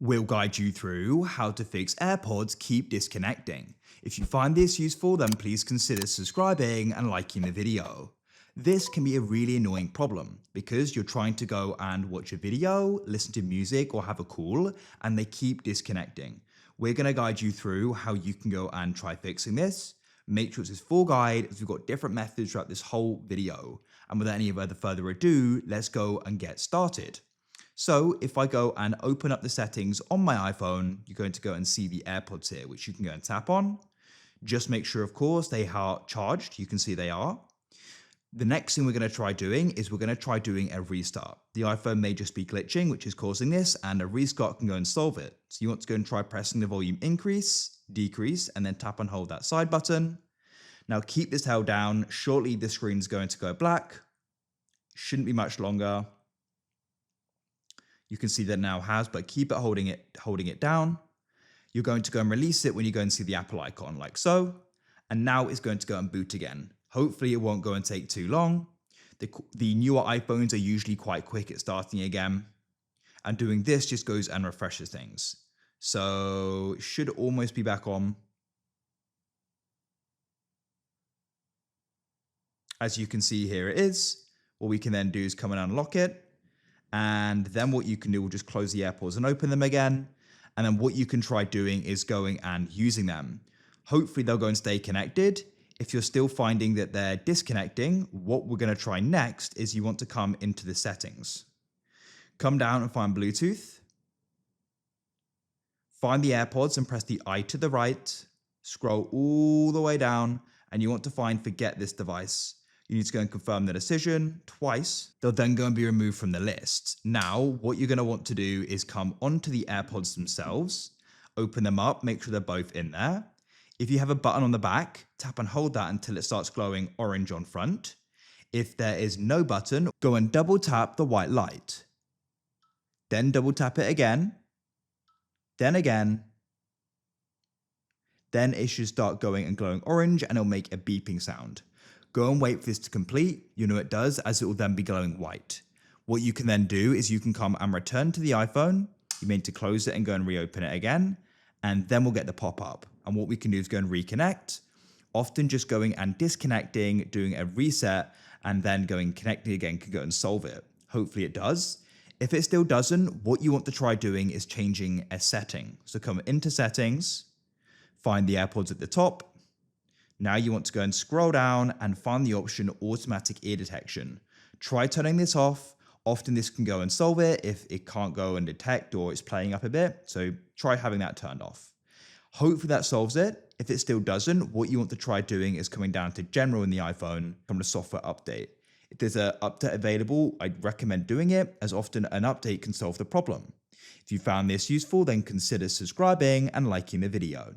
We'll guide you through how to fix AirPods keep disconnecting. If you find this useful, then please consider subscribing and liking the video. This can be a really annoying problem because you're trying to go and watch a video, listen to music, or have a call, and they keep disconnecting. We're going to guide you through how you can go and try fixing this. Make sure it's this full guide as we've got different methods throughout this whole video. And without any further ado, let's go and get started. So if I go and open up the settings on my iPhone, you're going to go and see the AirPods here, which you can go and tap on. Just make sure, of course, they are charged. You can see they are. The next thing we're going to try doing is we're going to try doing a restart. The iPhone may just be glitching, which is causing this, and a restart can go and solve it. So you want to go and try pressing the volume increase, decrease, and then tap and hold that side button. Now keep this held down. Shortly, the screen's going to go black. Shouldn't be much longer. You can see that it now has, but keep it holding it down. You're going to go and release it when you go and see the Apple icon like so. And now it's going to go and boot again. Hopefully it won't go and take too long. The newer iPhones are usually quite quick at starting again. And doing this just goes and refreshes things. So it should almost be back on. As you can see here it is. What we can then do is come and unlock it. And then what you can do will just close the AirPods and open them again. And then what you can try doing is going and using them. Hopefully they'll go and stay connected. If you're still finding that they're disconnecting, what we're going to try next is you want to come into the settings. Come down and find Bluetooth. Find the AirPods and press the I to the right. Scroll all the way down and you want to find forget this device. You need to go and confirm the decision twice. They'll then go and be removed from the list. Now, what you're going to want to do is come onto the AirPods themselves, open them up, make sure they're both in there. If you have a button on the back, tap and hold that until it starts glowing orange on front. If there is no button, go and double tap the white light. Then double tap it again. Then again. Then it should start going and glowing orange and it'll make a beeping sound. Go and wait for this to complete. You know it does, as it will then be glowing white. What you can then do is you can come and return to the iPhone. You need to close it and go and reopen it again. And then we'll get the pop-up. And what we can do is go and reconnect. Often just going and disconnecting, doing a reset, and then going connecting again can go and solve it. Hopefully it does. If it still doesn't, what you want to try doing is changing a setting. So come into settings, find the AirPods at the top. Now you want to go and scroll down and find the option automatic ear detection. Try turning this off. Often this can go and solve it if it can't go and detect or it's playing up a bit. So try having that turned off. Hopefully that solves it. If it still doesn't, what you want to try doing is coming down to general in the iPhone, come to software update. If there's an update available, I'd recommend doing it as often an update can solve the problem. If you found this useful, then consider subscribing and liking the video.